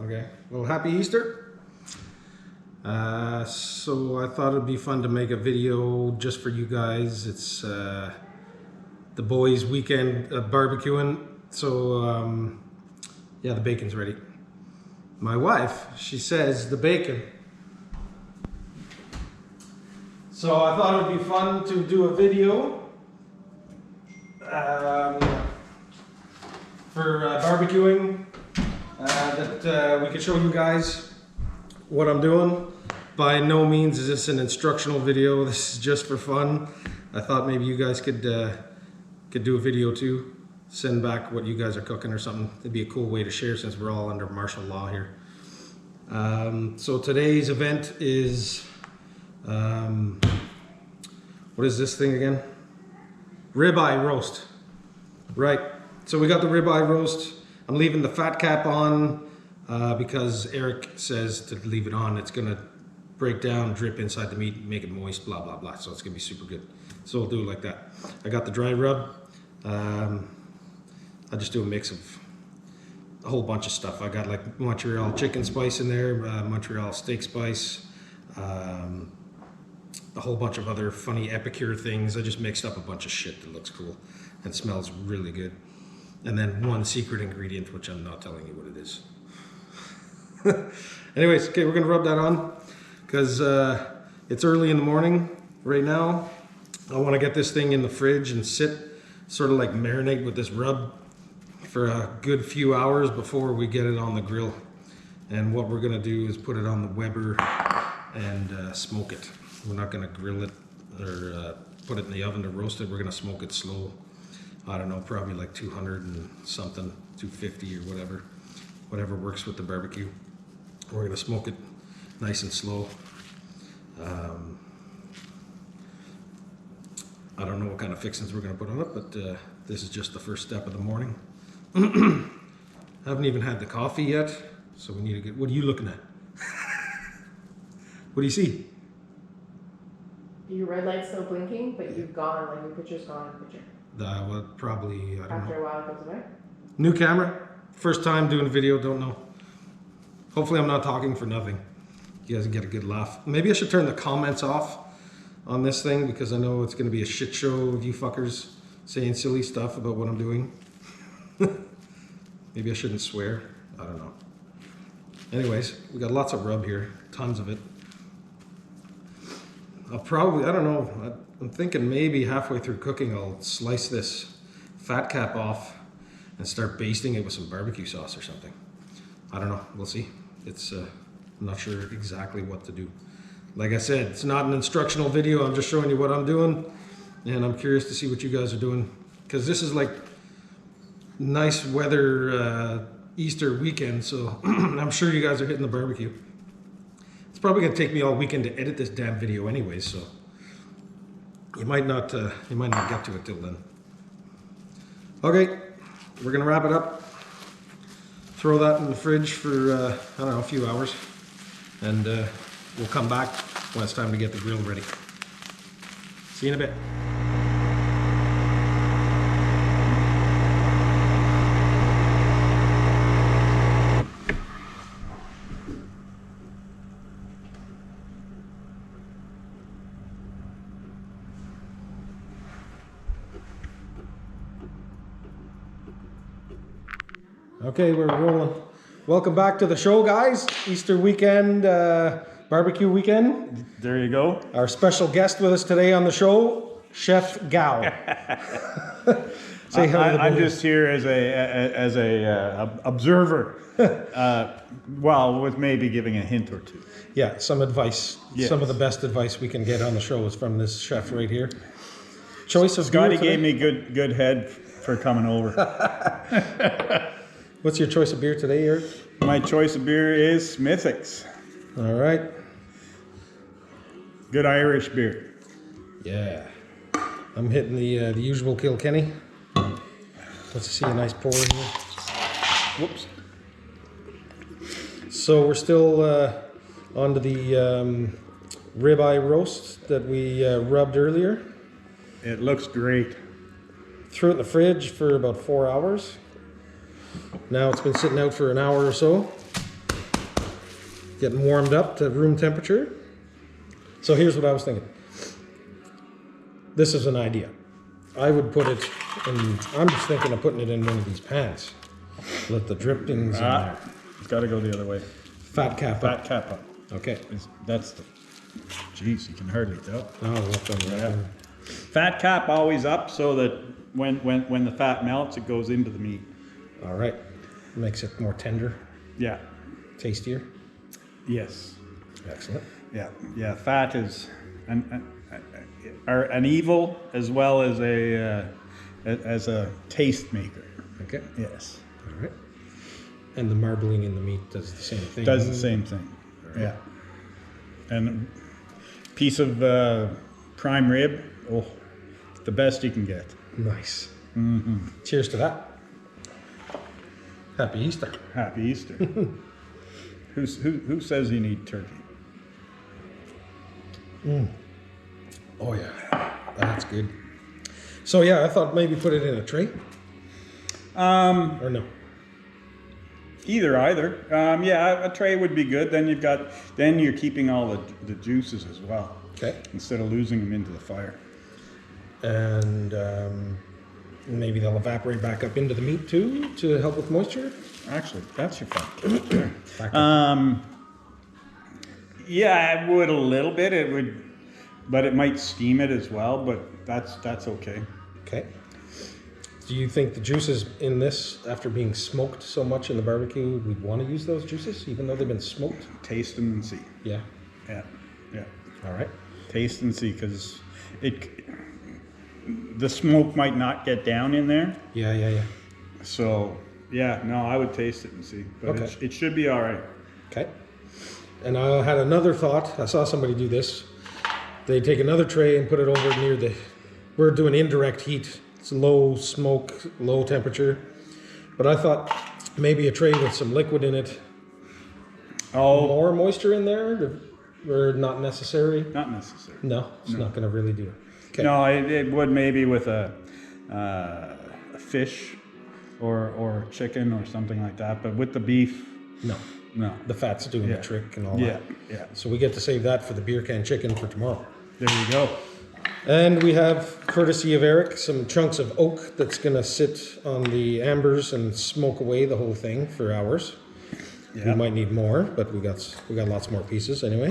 Okay. Well, happy Easter. So I thought it'd be fun to make a video just for you guys. It's the boys' weekend barbecuing. So yeah, the bacon's ready. My wife, she says the bacon. So I thought it'd be fun to do a video for barbecuing that we could show you guys what I'm doing. By no means is this an instructional video. This is just for fun. I thought maybe you guys could do a video too. Send back what you guys are cooking or something. It'd be a cool way to share since we're all under martial law here. So today's event is what is this thing again? Ribeye roast. Right. So we got the ribeye roast. I'm leaving the fat cap on because Eric says to leave it on. It's gonna break down, drip inside the meat, make it moist, blah blah blah. So it's gonna be super good. So we'll do it like that. I got the dry rub. I just do a mix of a whole bunch of stuff. I got like Montreal chicken spice in there, Montreal steak spice, a whole bunch of other funny epicure things. I just mixed up a bunch of shit that looks cool and smells really good. And then one secret ingredient, which I'm not telling you what it is. Anyways, okay, we're gonna rub that on because it's early in the morning right now. I wanna get this thing in the fridge and sit, sort of like marinate with this rub for a good few hours before we get it on the grill. And what we're gonna do is put it on the Weber and smoke it. We're not gonna grill it or put it in the oven to roast it. We're gonna smoke it slow. I don't know, probably like 200 and something, 250 or whatever works with the barbecue. We're gonna smoke it nice and slow. I don't know what kind of fixings we're gonna put on it, but this is just the first step of the morning. Haven't even had the coffee yet, so we need to get, what are you looking at? What do you see? Your red light's still blinking, but you've gone, like your picture's gone in the picture. Well, probably, I don't After know. a while it goes away? New camera, first time doing a video, don't know. Hopefully I'm not talking for nothing. You guys can get a good laugh. Maybe I should turn the comments off on this thing because I know it's gonna be a shit show of you fuckers saying silly stuff about what I'm doing. Maybe I shouldn't swear, I don't know. Anyways, we got lots of rub here, tons of it. I'll probably, I don't know, I'm thinking maybe halfway through cooking I'll slice this fat cap off and start basting it with some barbecue sauce or something. I don't know, we'll see. It's, I'm not sure exactly what to do. Like I said, it's not an instructional video, I'm just showing you what I'm doing. And I'm curious to see what you guys are doing. Because this is like nice weather Easter weekend, so I'm sure you guys are hitting the barbecue. It's probably gonna take me all weekend to edit this damn video anyway, so you might not get to it till then. Okay, we're gonna wrap it up. Throw that in the fridge for I don't know, a few hours, and we'll come back when it's time to get the grill ready. See you in a bit. Okay, we're rolling. Welcome back to the show, guys. Easter weekend, barbecue weekend. There you go. Our special guest with us today on the show, Chef Gao. Say hello to the I'm boys. just here as a observer. Well, with maybe giving a hint or two. Yeah, some advice. Yes. Some of the best advice we can get on the show is from this chef right here. Choice of Scotty beer gave me good head for coming over. What's your choice of beer today, Eric? My choice of beer is Smithwick's. All right. Good Irish beer. Yeah. I'm hitting the usual Kilkenny. Let's see a nice pour here. Whoops. So we're still onto the ribeye roast that we rubbed earlier. It looks great. Threw it in the fridge for about 4 hours. Now it's been sitting out for an hour or so. getting warmed up to room temperature. So here's what I was thinking. This is an idea. I would put it in, I'm just thinking of putting it in one of these pans. Let the drippings in there. It's got to go the other way. Fat cap Fat up. cap up. Okay. That's the. Jeez, you can hardly tell. Oh, look on that. Yeah. Fat cap always up so that when the fat melts, it goes into the meat. All right. Makes it more tender, Yeah. tastier. Yes. Excellent. Yeah. Yeah. Fat is an evil as well as a taste maker. Okay. Yes. All right. And the marbling in the meat does the same thing. Does the same thing. Yeah. And a piece of prime rib, oh, the best you can get. Nice. Mm-hmm. Cheers to that. Happy Easter. Happy Easter. Who says you need turkey? Oh yeah, that's good. So yeah, I thought maybe put it in a tray. Or no? Either. Yeah, a tray would be good. Then you're keeping all the juices as well. Okay. Instead of losing them into the fire. And maybe they'll evaporate back up into the meat too to help with moisture. Actually, that's your fat. Back up. Yeah, it would a little bit. It would, but it might steam it as well. But that's okay. Okay. Do you think the juices in this, after being smoked so much in the barbecue, we'd want to use those juices, even though they've been smoked? Taste them and see. Yeah. Yeah. All right. Taste and see, because the smoke might not get down in there. Yeah. So yeah, no, I would taste it and see, but Okay. it should be all right. Okay. And I had another thought. I saw somebody do this. They take another tray and put it over near we're doing indirect heat. It's low smoke, low temperature. But I thought maybe a tray with some liquid in it. Oh, More moisture in there? Or not necessary? not necessary. No, it's not going to really do it. Okay. No, it would maybe with a fish or chicken or something like that, but with the beef, No. no. The fat's doing Yeah. the trick and all Yeah, that. yeah. So we get to save that for the beer can chicken for tomorrow. There you go. And we have, courtesy of Eric, some chunks of oak that's going to sit on the ambers and smoke away the whole thing for hours. Yeah. We might need more, but we got lots more pieces anyway.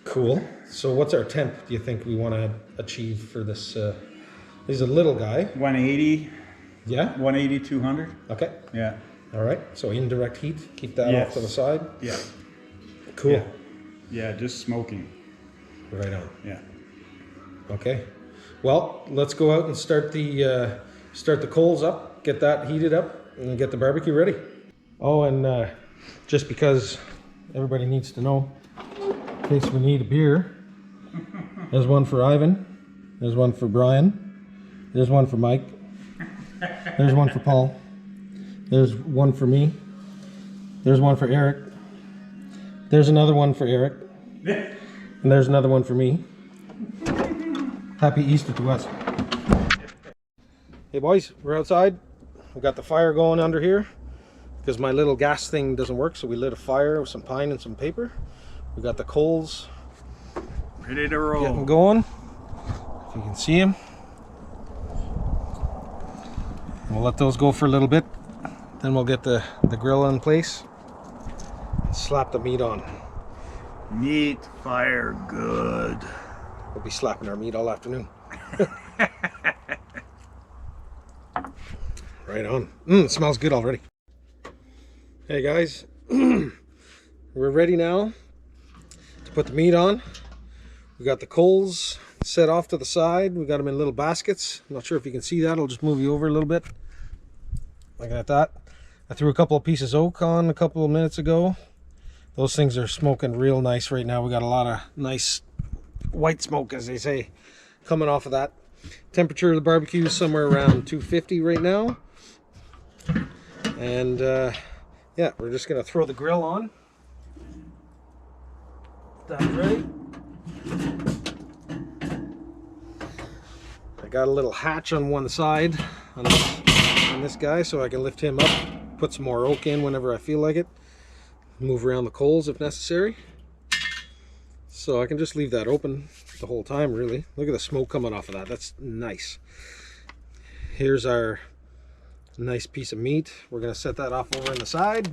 Cool. So what's our temp do you think we want to achieve for this? He's a little guy. 180, Yeah? 180, 200. Okay. Yeah. All right. So indirect heat. Keep that Yes. off to the side. Yeah. Cool. Yeah. Yeah, just smoking. Right on. Yeah. Okay. Well, let's go out and start the coals up, get that heated up, and get the barbecue ready. Oh, and just because everybody needs to know, in case we need a beer, there's one for Ivan, there's one for Brian, there's one for Mike, there's one for Paul, there's one for me, there's one for Eric, there's another one for Eric, and there's another one for me. Happy Easter to us. Hey boys, we're outside. We got the fire going under here because my little gas thing doesn't work, so we lit a fire with some pine and some paper. We got the coals Ready to roll. getting going. If you can see them. We'll let those go for a little bit. Then we'll get the grill in place and slap the meat on. Meat, fire, good. We'll be slapping our meat all afternoon. Right on. It smells good already. Hey guys, we're ready now to put the meat on. We got the coals set off to the side. We got them in little baskets. I'm not sure if you can see that. I'll just move you over a little bit. Looking at that. I threw a couple of pieces of oak on a couple of minutes ago. Those things are smoking real nice right now. We got a lot of nice white smoke, as they say, coming off of that. Temperature of the barbecue is somewhere around 250 right now. And yeah, we're just gonna throw the grill on. That's ready. I got a little hatch on one side on this guy so I can lift him up, put some more oak in whenever I feel like it. move around the coals if necessary. So I can just leave that open the whole time, really. Look at the smoke coming off of that. That's nice. Here's our nice piece of meat. We're going to set that off over on the side,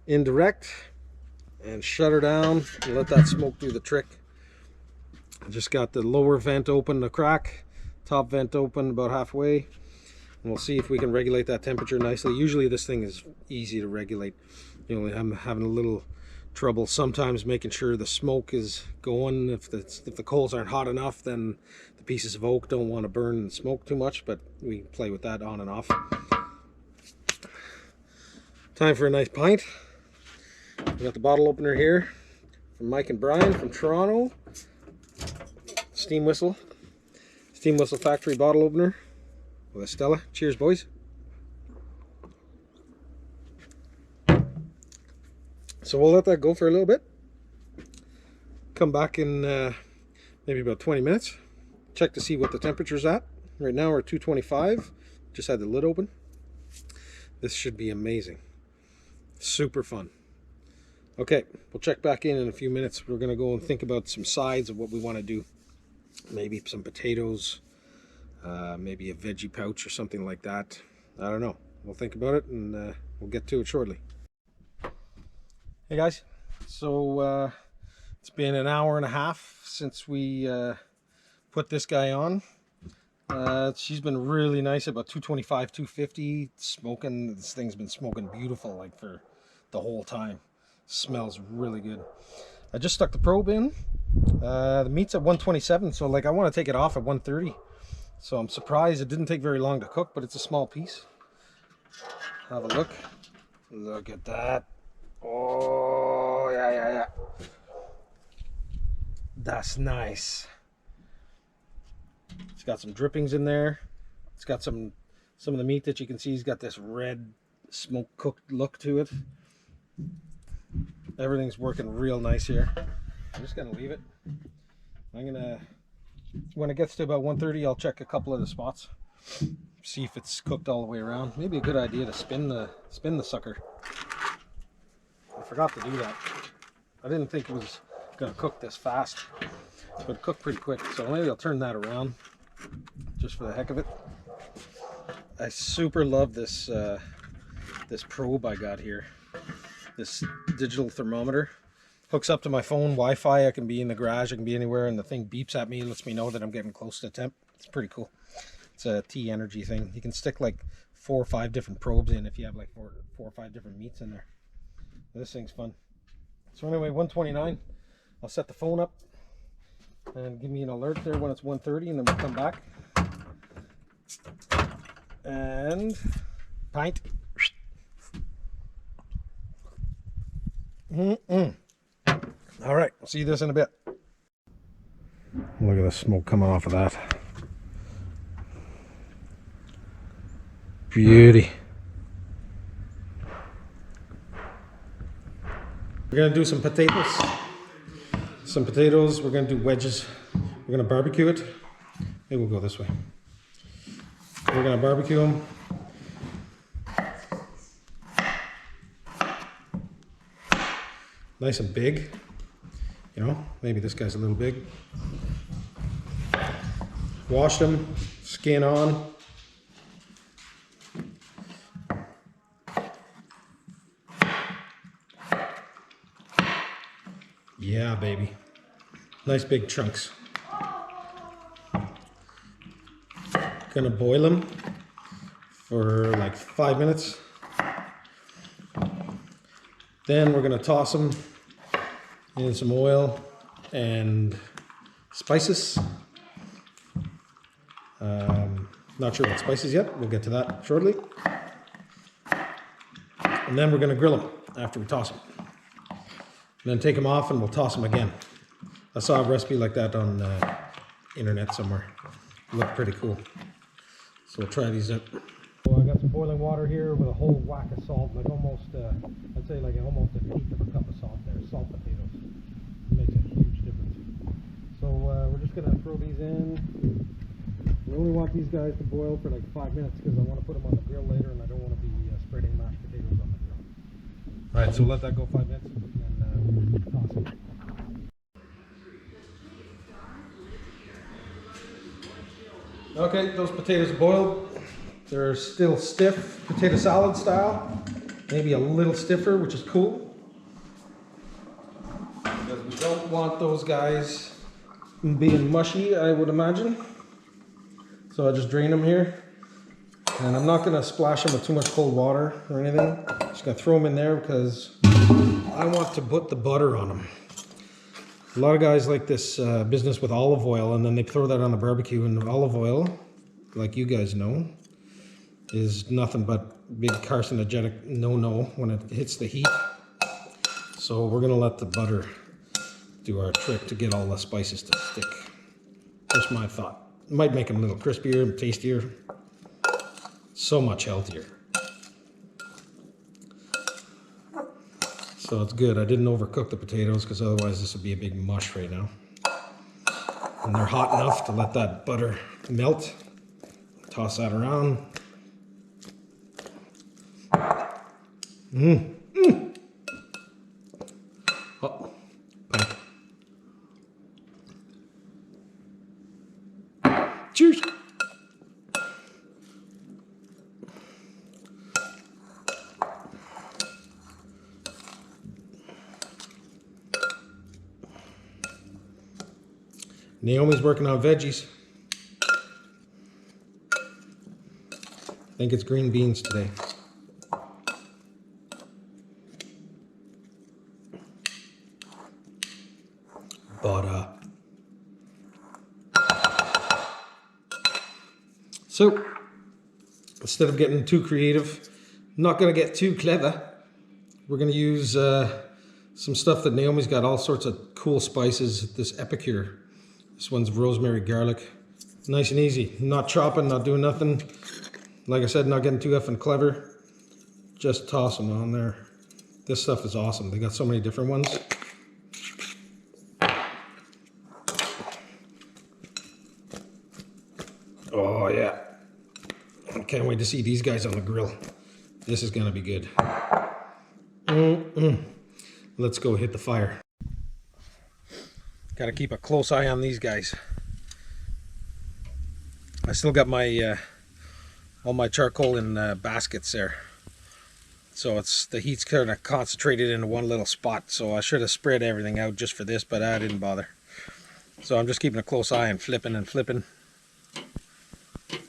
indirect, and shut her down and let that smoke do the trick. I just got the lower vent open a crack, top vent open about halfway, and we'll see if we can regulate that temperature nicely. Usually this thing is easy to regulate. You know, I'm having a little trouble sometimes making sure the smoke is going. If the coals aren't hot enough, then the pieces of oak don't want to burn and smoke too much, but we play with that on and off. Time for a nice pint. We got the bottle opener here from Mike and Brian from Toronto. Steam whistle factory bottle opener with a Stella. Cheers, boys. So we'll let that go for a little bit. Come back in maybe about 20 minutes. Check to see what the temperature's at. Right now we're at 225. Just had the lid open. This should be amazing. Super fun. Okay, we'll check back in a few minutes. We're going to go and think about some sides of what we want to do. Maybe some potatoes, maybe a veggie pouch or something like that. I don't know. We'll think about it and we'll get to it shortly. Hey guys, so it's been an hour and a half since we put this guy on. She's been really nice, about 225, 250, smoking. This thing's been smoking beautiful like for the whole time. Smells really good. I just stuck the probe in. The meat's at 127, so like I want to take it off at 130. So I'm surprised it didn't take very long to cook, but it's a small piece. Have a look. Look at that. Oh, yeah. That's nice. It's got some drippings in there. It's got some of the meat that you can see. It's got this red smoke cooked look to it. Everything's working real nice here. I'm just gonna leave it. When it gets to about 130, I'll check a couple of the spots, see if it's cooked all the way around. Maybe a good idea to spin the sucker. I forgot to do that. I didn't think it was gonna cook this fast, but it cooked pretty quick. So maybe I'll turn that around just for the heck of it. I super love this this probe I got here. This digital thermometer hooks up to my phone Wi-Fi. I can be in the garage, I can be anywhere, and the thing beeps at me, lets me know that I'm getting close to temp. It's pretty cool. It's a T-Energy thing. You can stick like 4 or 5 different probes in if you have like four or 5 different meats in there. This thing's fun. So anyway, 129. I'll set the phone up and give me an alert there when it's 130, and then we'll come back. And pint. All right, I'll see you this in a bit. Look at the smoke coming off of that. Beauty. We're gonna do some potatoes. We're gonna do wedges. We're gonna barbecue it. Maybe we'll go this way. We're gonna barbecue them. Nice and big. You know, maybe this guy's a little big. Wash them, skin on. Yeah, baby. Nice big chunks. Gonna boil them for like 5 minutes. Then we're gonna toss them in some oil and spices. Not sure what spices yet. We'll get to that shortly. And then we're gonna grill them after we toss them. And then take them off and we'll toss them again. I saw a recipe like that on the internet somewhere. It looked pretty cool. So we'll try these out. So I got some boiling water here with a whole whack of salt, like almost, I'd say like almost an eighth of a cup of salt there. Salt potatoes. It makes a huge difference. So we're just gonna throw these in. We only want these guys to boil for like 5 minutes because I want to put them on the grill later and I don't want to be spreading mashed potatoes on the grill. All right, so let that go 5 minutes and toss it. Okay, those potatoes boiled. They're still stiff, potato salad style. Maybe a little stiffer, which is cool. Because we don't want those guys being mushy, I would imagine. So I just drain them here. And I'm not gonna splash them with too much cold water or anything. Just gonna throw them in there because I want to put the butter on them. A lot of guys like this business with olive oil, and then they throw that on the barbecue, and olive oil, like you guys know, is nothing but big carcinogenic no-no when it hits the heat. So we're gonna let the butter do our trick to get all the spices to stick. Just my thought. It might make them a little crispier and tastier. So much healthier. So it's good. I didn't overcook the potatoes because otherwise this would be a big mush right now. And they're hot enough to let that butter melt. Toss that around. Oh, pipe. Cheers. Naomi's working on veggies. I think it's green beans today. But, so, instead of getting too creative, I'm not going to get too clever. We're going to use some stuff that Naomi's got, all sorts of cool spices. This Epicure. This one's rosemary, garlic. Nice and easy. Not chopping, not doing nothing. Like I said, not getting too effing clever. Just toss them on there. This stuff is awesome. They got so many different ones. Oh yeah. I can't wait to see these guys on the grill. This is gonna be good. Let's go hit the fire. Gotta keep a close eye on these guys. I still got my all my charcoal in baskets there. So the heat's kind of concentrated into one little spot. So I should have spread everything out just for this, but I didn't bother. So I'm just keeping a close eye and flipping and flipping.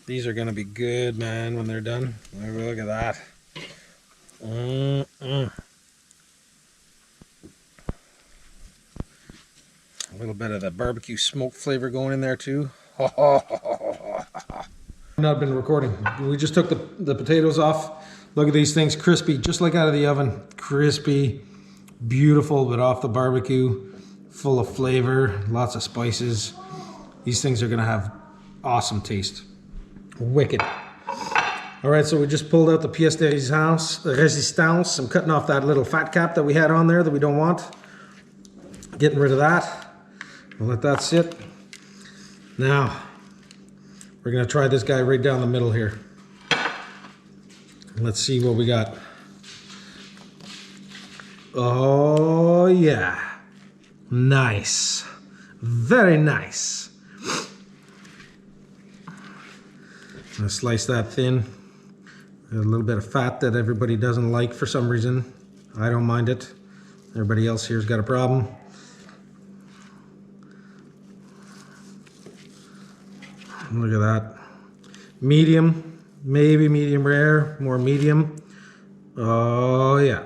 These are gonna be good, man, when they're done. Look at that. A little bit of the barbecue smoke flavor going in there too. Not been recording. We just took the potatoes off. Look at these things, crispy, just like out of the oven. Crispy, beautiful, but off the barbecue, full of flavor, lots of spices. These things are gonna have awesome taste. Wicked. All right, so we just pulled out the pièce de résistance. I'm cutting off that little fat cap that we had on there that we don't want. Getting rid of that. We'll let that sit. Now, we're gonna try this guy right down the middle here. Let's see what we got. Oh yeah, nice, very nice. I'm gonna slice that thin. A little bit of fat that everybody doesn't like for some reason. I don't mind it. Everybody else here's got a problem. Look at that. Medium, maybe medium rare, more medium. Oh yeah.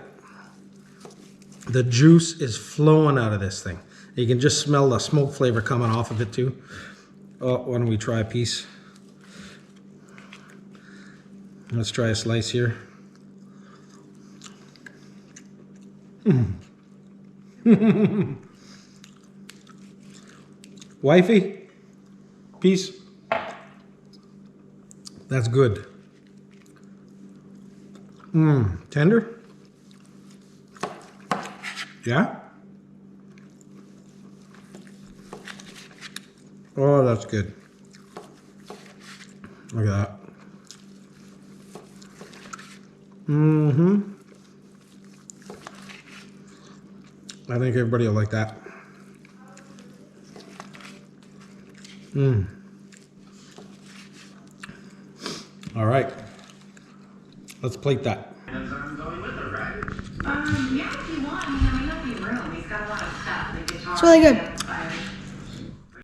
The juice is flowing out of this thing. You can just smell the smoke flavor coming off of it too. Oh, why don't we try a piece? Let's try a slice here. Wifey, piece. That's good. Tender? Yeah? Oh, that's good. Look at that. I think everybody will like that. All right. Let's plate that. I'm going with her, right? Yeah, if you want. I mean, there might not be room. He's got a lot of stuff, like guitar. It's really good.